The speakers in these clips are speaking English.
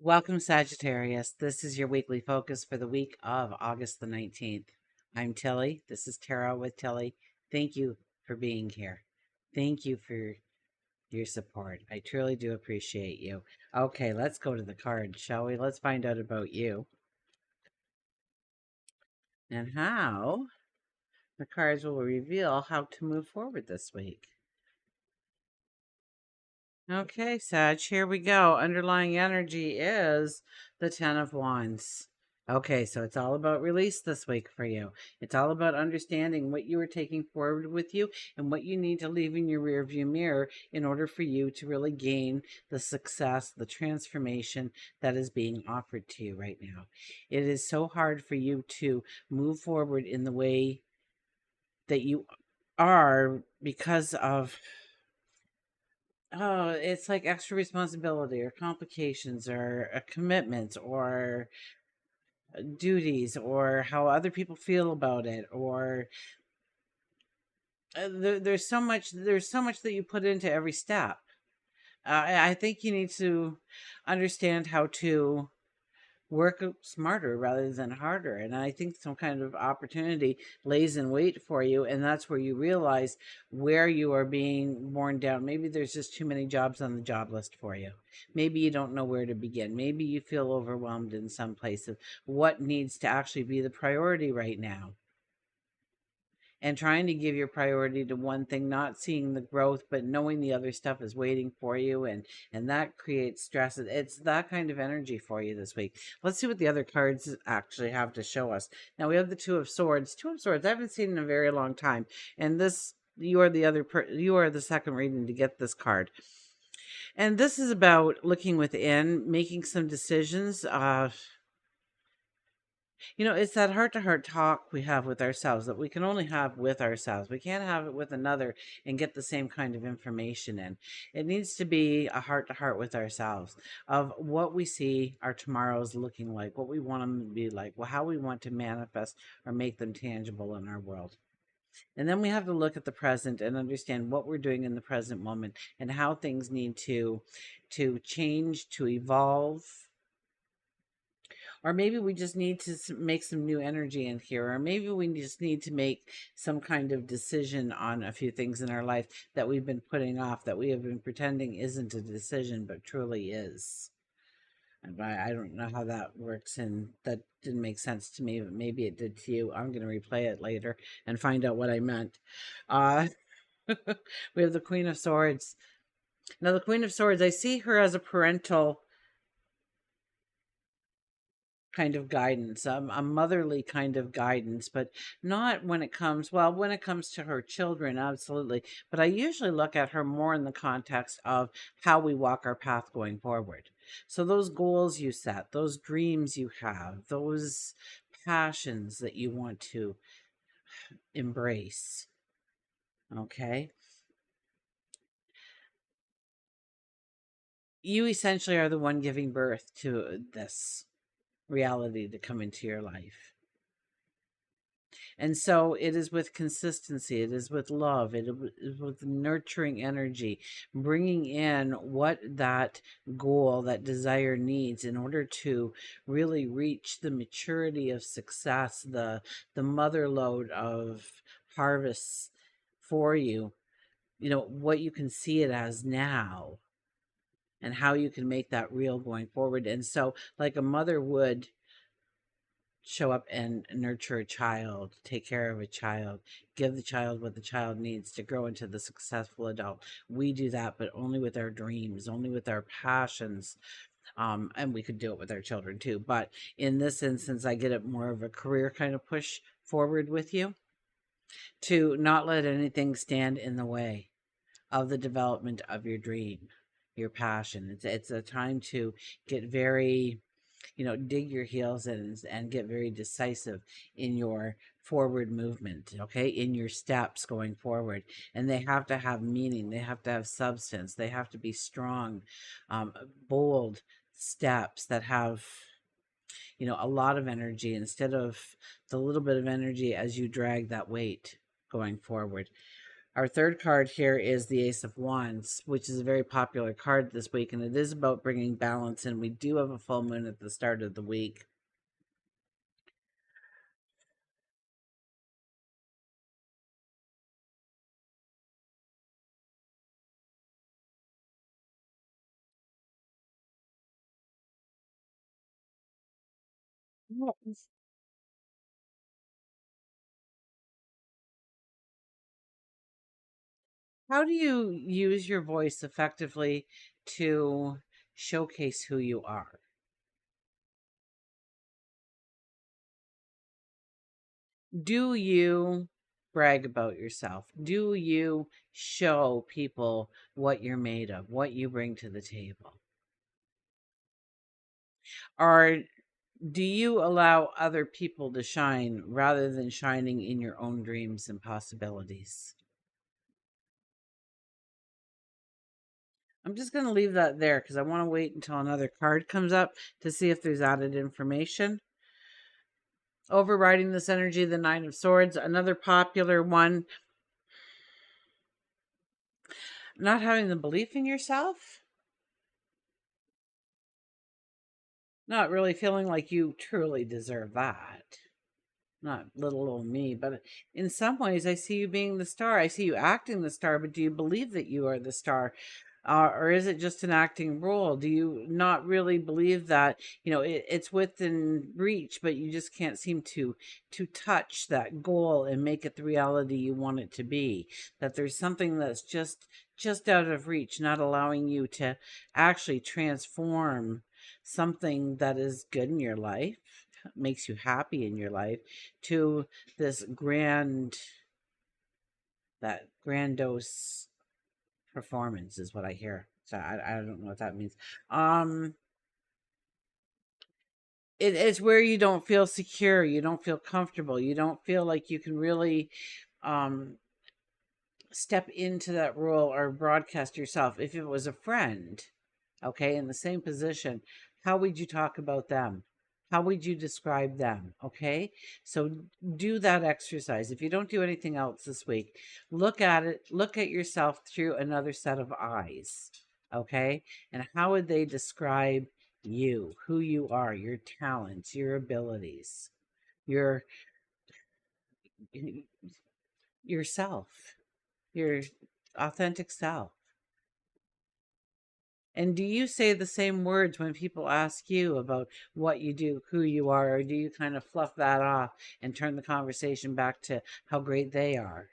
Welcome, Sagittarius. This is your weekly focus for the week of August the 19th. I'm Tilly. This is Tarot with Tilly. Thank you for being here. Thank you for your support. I truly do appreciate you. Okay, let's go to the cards, shall we? Let's find out about you and how the cards will reveal how to move forward this week. Okay, Sag, here we go. Underlying energy is the Ten of Wands. Okay, so it's all about release this week for you. It's all about understanding what you are taking forward with you and what you need to leave in your rearview mirror in order for you to really gain the success, the transformation that is being offered to you right now. It is so hard for you to move forward in the way that you are because of it's like extra responsibility or complications or a commitment or duties or how other people feel about it or there's so much that you put into every step. I think you need to understand how to work smarter rather than harder. And I think some kind of opportunity lays in wait for you. And that's where you realize where you are being worn down. Maybe there's just too many jobs on the job list for you. Maybe you don't know where to begin. Maybe you feel overwhelmed in some places. What needs to actually be the priority right now? And trying to give your priority to one thing, not seeing the growth, but knowing the other stuff is waiting for you, and that creates stress. It's that kind of energy for you this week. Let's see what the other cards actually have to show us. Now we have the Two of Swords. Two of Swords I haven't seen in a very long time, and this you are you are the second reading to get this card. And this is about looking within, making some decisions. It's that heart to heart talk we have with ourselves that we can only have with ourselves. We can't have it with another and get the same kind of information in. It needs to be a heart to heart with ourselves of what we see our tomorrows looking like, what we want them to be like, how we want to manifest or make them tangible in our world. And then we have to look at the present and understand what we're doing in the present moment and how things need to change, to evolve, or maybe we just need to make some new energy in here, or maybe we just need to make some kind of decision on a few things in our life that we've been putting off, that we have been pretending isn't a decision but truly is. And I don't know how that works, and that didn't make sense to me, but maybe it did to you. I'm going to replay it later and find out what I meant. uh we have the Queen of Swords. Now the Queen of Swords, I see her as a parental kind of guidance, a motherly kind of guidance, but not when it comes, well, when it comes to her children, absolutely. But I usually look at her more in the context of how we walk our path going forward. So those goals you set, those dreams you have, those passions that you want to embrace, okay? You essentially are the one giving birth to this reality to come into your life. And so it is with consistency, it is with love, it is with nurturing energy, bringing in what that goal, that desire needs in order to really reach the maturity of success, the mother load of harvests for you, what you can see it as now and how you can make that real going forward. And so like a mother would show up and nurture a child, take care of a child, give the child what the child needs to grow into the successful adult. We do that, but only with our dreams, only with our passions. And we could do it with our children too. But in this instance, I get it more of a career kind of push forward with you to not let anything stand in the way of the development of your dream, your passion. It's a time to get very, dig your heels in and get very decisive in your forward movement, okay, in your steps going forward. And they have to have meaning, they have to have substance, they have to be strong, bold steps that have, a lot of energy instead of the little bit of energy as you drag that weight going forward. Our third card here is the Ace of Wands, which is a very popular card this week, and it is about bringing balance in. We do have a full moon at the start of the week. How do you use your voice effectively to showcase who you are? Do you brag about yourself? Do you show people what you're made of, what you bring to the table? Or do you allow other people to shine rather than shining in your own dreams and possibilities? I'm just going to leave that there because I want to wait until another card comes up to see if there's added information. Overriding this energy, the Nine of Swords, another popular one. Not having the belief in yourself, not really feeling like you truly deserve that. Not little old me, but in some ways, I see you being the star. I see you acting the star, but do you believe that you are the star? Or is it just an acting role? Do you not really believe that it's within reach, but you just can't seem to touch that goal and make it the reality you want it to be? That there's something that's just out of reach, not allowing you to actually transform something that is good in your life, makes you happy in your life, to this that grandiose performance is what I hear. So I don't know what that means. Um, it's where you don't feel secure, you don't feel comfortable, you don't feel like you can really um step into that role or broadcast yourself. If it was a friend, okay, in the same position, how would you talk about them? How would you describe them? Okay, so do that exercise. If you don't do anything else this week, look at it, look at yourself through another set of eyes. Okay, and how would they describe you, who you are, your talents, your abilities, your yourself, your authentic self? And do you say the same words when people ask you about what you do, who you are, or do you kind of fluff that off and turn the conversation back to how great they are?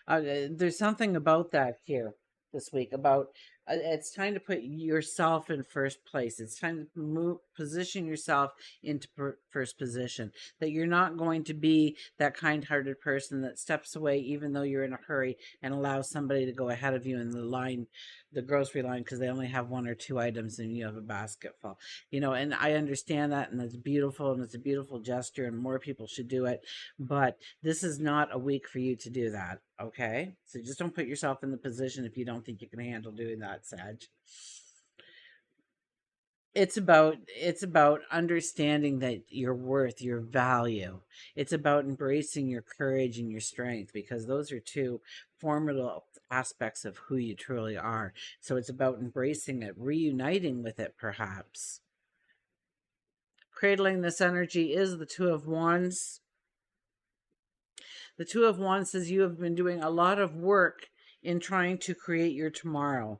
There's something about that here this week about it's time to put yourself in first place. It's time to position yourself into first position. That you're not going to be that kind-hearted person that steps away even though you're in a hurry and allows somebody to go ahead of you in the line, the grocery line, because they only have one or two items and you have a basket full. And I understand that, and it's beautiful, and it's a beautiful gesture, and more people should do it. But this is not a week for you to do that, okay? So just don't put yourself in the position if you don't think you can handle doing that, Sag. It's about understanding that your worth, your value. It's about embracing your courage and your strength, because those are two formidable aspects of who you truly are. So it's about embracing it, reuniting with it, perhaps. Cradling this energy is the Two of Wands. The Two of Wands says you have been doing a lot of work in trying to create your tomorrow,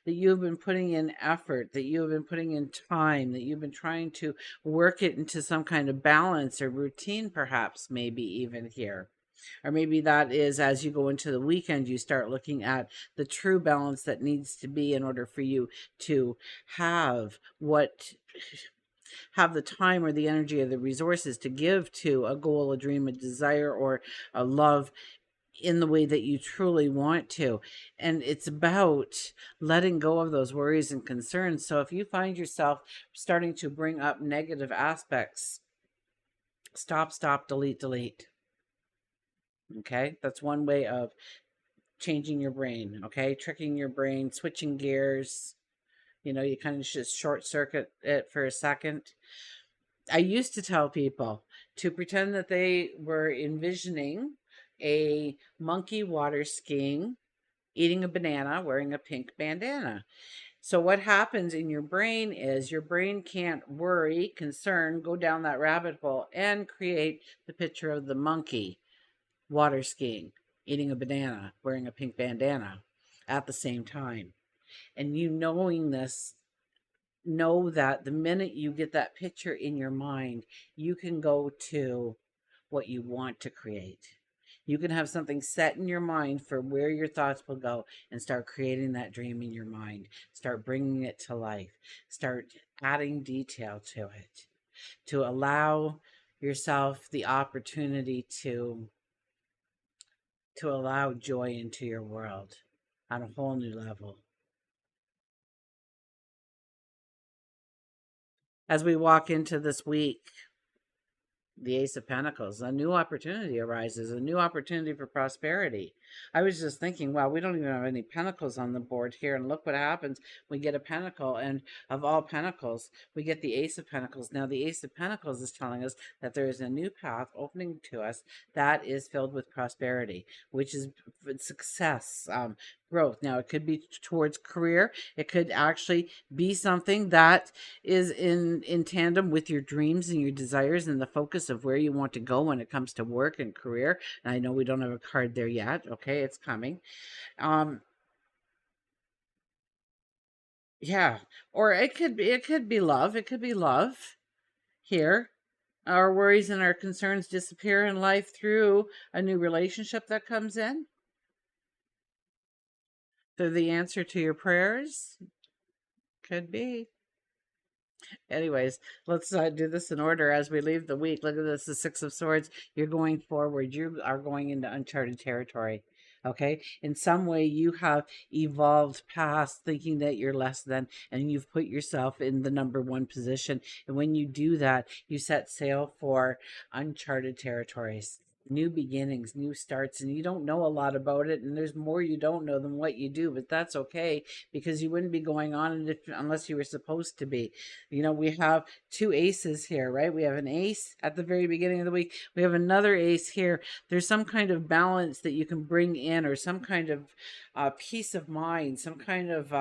that you have been putting in effort, that you have been putting in time, that you've been trying to work it into some kind of balance or routine, perhaps, maybe even here. Or maybe that is as you go into the weekend, you start looking at the true balance that needs to be in order for you to have what have the time or the energy or the resources to give to a goal, a dream, a desire, or a love in the way that you truly want to. And it's about letting go of those worries and concerns. So if you find yourself starting to bring up negative aspects, stop, delete. Okay, that's one way of changing your brain. Okay, tricking your brain, switching gears. You kind of just short circuit it for a second. I used to tell people to pretend that they were envisioning a monkey water skiing, eating a banana, wearing a pink bandana. So what happens in your brain is your brain can't worry, concern, go down that rabbit hole and create the picture of the monkey water skiing, eating a banana, wearing a pink bandana at the same time. And you knowing this, know that the minute you get that picture in your mind, you can go to what you want to create. You can have something set in your mind for where your thoughts will go and start creating that dream in your mind. Start bringing it to life. Start adding detail to it to allow yourself the opportunity to allow joy into your world on a whole new level. As we walk into this week, the Ace of Pentacles, a new opportunity arises, a new opportunity for prosperity. I was just thinking, wow, we don't even have any pentacles on the board here. And look what happens. We get a pentacle, and of all pentacles, we get the Ace of Pentacles. Now, the Ace of Pentacles is telling us that there is a new path opening to us that is filled with prosperity, which is success, growth. Now, it could be towards career. It could actually be something that is in tandem with your dreams and your desires and the focus of where you want to go when it comes to work and career. And I know we don't have a card there yet. Okay, it's coming. Um, yeah, or it could be love. It could be love here. Our worries and our concerns disappear in life through a new relationship that comes in. Through the answer to your prayers. Could be. Anyways, let's do this in order as we leave the week. Look at this, the Six of Swords. You're going forward. You are going into uncharted territory. Okay? In some way, you have evolved past thinking that you're less than, and you've put yourself in the number one position. And when you do that, you set sail for uncharted territories. New beginnings, new starts, and you don't know a lot about it, and there's more you don't know than what you do, but that's okay because you wouldn't be going on unless you were supposed to be. You know, we have two aces here, right? We have an ace at the very beginning of the week. We have another ace here. There's some kind of balance that you can bring in, or some kind of peace of mind, some kind of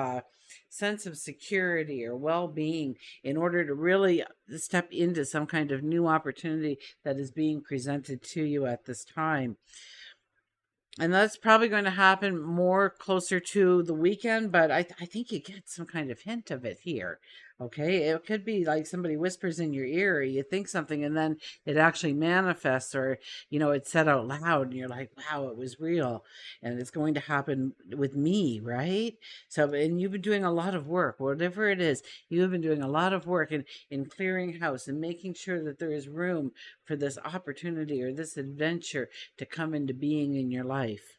sense of security or well-being in order to really step into some kind of new opportunity that is being presented to you at this time. And that's probably going to happen more closer to the weekend, but I think you get some kind of hint of it here. Okay, it could be like somebody whispers in your ear, or you think something, and then it actually manifests, or it's said out loud, and you're like, "Wow, it was real," and it's going to happen with me, right? So, and you've been doing a lot of work, whatever it is. You have been doing a lot of work in clearing house and making sure that there is room for this opportunity or this adventure to come into being in your life.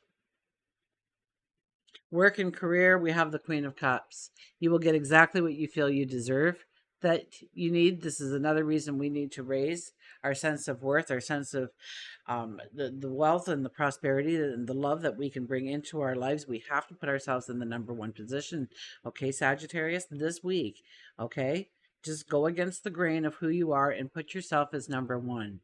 Work and career, we have the Queen of Cups. You will get exactly what you feel you deserve, that you need. This is another reason we need to raise our sense of worth, our sense of the wealth and the prosperity and the love that we can bring into our lives. We have to put ourselves in the number one position. Okay, Sagittarius, this week. Okay, just go against the grain of who you are and put yourself as number one.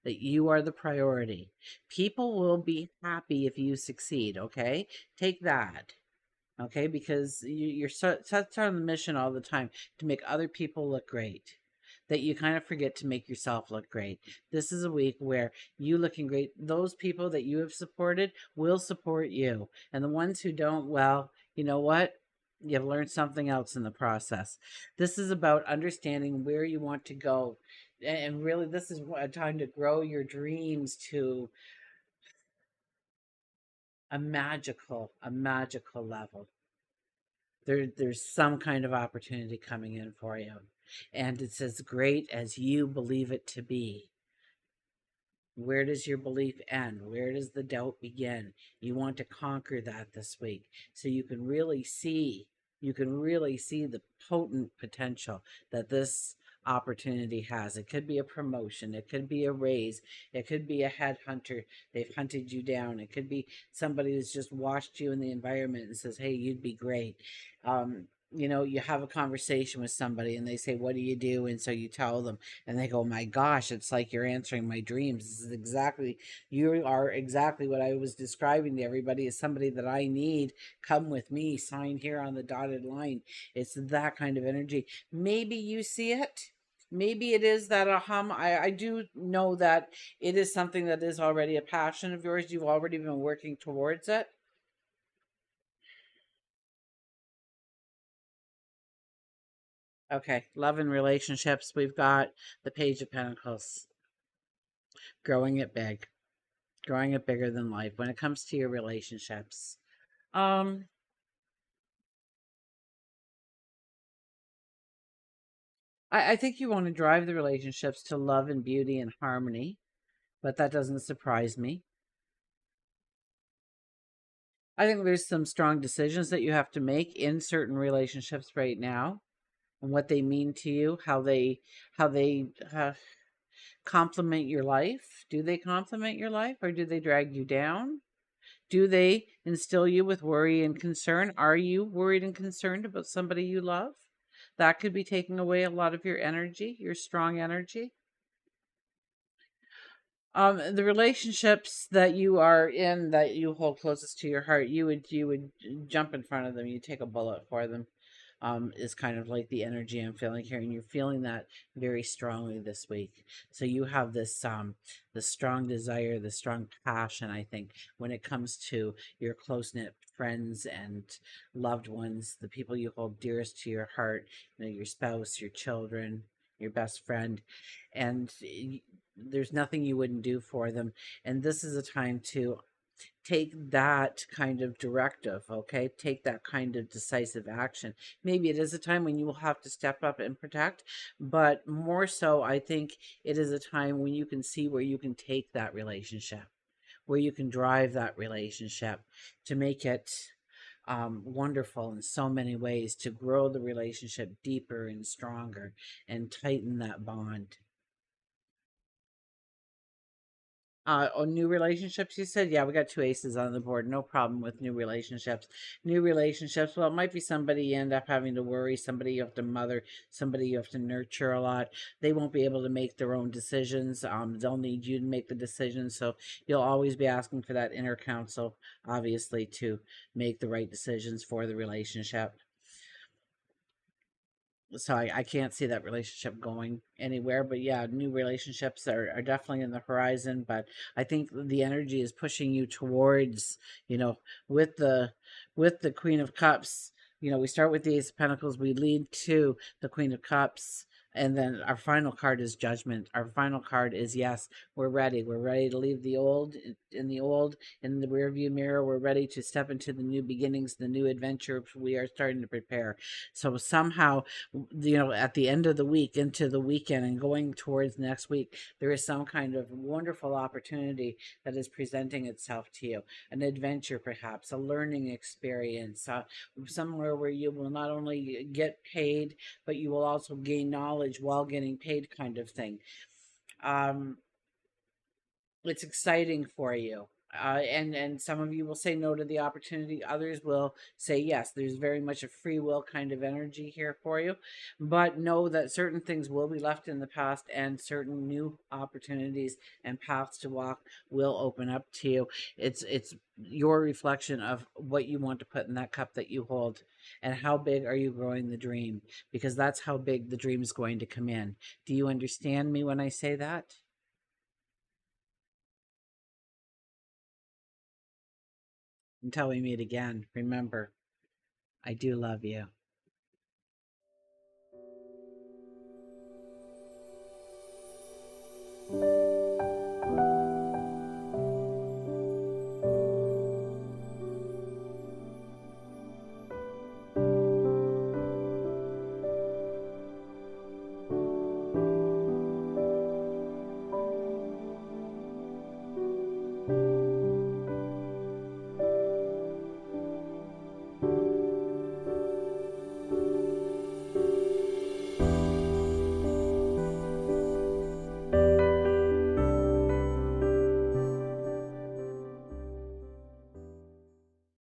That you are the priority. People will be happy if you succeed. Okay, take that. Okay, because you're such on the mission all the time to make other people look great that you kind of forget to make yourself look great. This is a week where you looking great, those people that you have supported will support you. And the ones who don't, well, you know what? You've learned something else in the process. This is about understanding where you want to go. And really, this is a time to grow your dreams to a magical level. There's some kind of opportunity coming in for you, and it's as great as you believe it to be. Where does your belief end? Where does the doubt begin? You want to conquer that this week so you can really see the potent potential that this opportunity has. It could be a promotion, it could be a raise, it could be a headhunter. They've hunted you down. It could be somebody who's just watched you in the environment and says, "Hey, you'd be great." you have a conversation with somebody and they say, "What do you do?" And so you tell them, and they go, "My gosh, it's like you're answering my dreams. This is exactly, you are exactly what I was describing to everybody as somebody that I need. Come with me, sign here on the dotted line." It's that kind of energy. Maybe you see it. Maybe it is that I do know that it is something that is already a passion of yours. You've already been working towards it. Okay, love and relationships. We've got the Page of Pentacles, growing it big, growing it bigger than life when it comes to your relationships. Um, I think you want to drive the relationships to love and beauty and harmony, but that doesn't surprise me. I think there's some strong decisions that you have to make in certain relationships right now, and what they mean to you, how they complement your life. Do they complement your life, or do they drag you down? Do they instill you with worry and concern? Are you worried and concerned about somebody you love? That could be taking away a lot of your energy, your strong energy. The relationships that you are in, that you hold closest to your heart, you would jump in front of them. You take a bullet for them. Is kind of like the energy I'm feeling here, and you're feeling that very strongly this week. So you have this the strong desire, the strong passion, I think, when it comes to your close knit friends and loved ones, the people you hold dearest to your heart, your spouse, your children, your best friend, and there's nothing you wouldn't do for them. And this is a time to take that kind of directive, okay? Take that kind of decisive action. Maybe it is a time when you will have to step up and protect, but more so, I think it is a time when you can see where you can take that relationship, where you can drive that relationship to make it wonderful in so many ways, to grow the relationship deeper and stronger and tighten that bond. On new relationships, you said, yeah, we got two aces on the board. No problem with new relationships. New relationships, well, it might be somebody you end up having to worry, somebody you have to mother, somebody you have to nurture a lot. They won't be able to make their own decisions. They'll need you to make the decisions. So you'll always be asking for that inner counsel, obviously, to make the right decisions for the relationship. So I can't see that relationship going anywhere. But yeah, new relationships are definitely in the horizon. But I think the energy is pushing you towards, you know, with the Queen of Cups. We start with the Ace of Pentacles, we lead to the Queen of Cups, and then our final card is Judgment. Our final card is, yes, we're ready. We're ready to leave the old in the rearview mirror. We're ready to step into the new beginnings, the new adventure. We are starting to prepare. So somehow, at the end of the week, into the weekend, and going towards next week, there is some kind of wonderful opportunity that is presenting itself to you. An adventure, perhaps, a learning experience, somewhere where you will not only get paid, but you will also gain knowledge while getting paid, kind of thing. Um, it's exciting for you. And some of you will say no to the opportunity. Others will say yes. There's very much a free will kind of energy here for you. But know that certain things will be left in the past, and certain new opportunities and paths to walk will open up to you. It's your reflection of what you want to put in that cup that you hold, and how big are you growing the dream, because that's how big the dream is going to come in. Do you understand me when I say that? Until we meet again, remember, I do love you.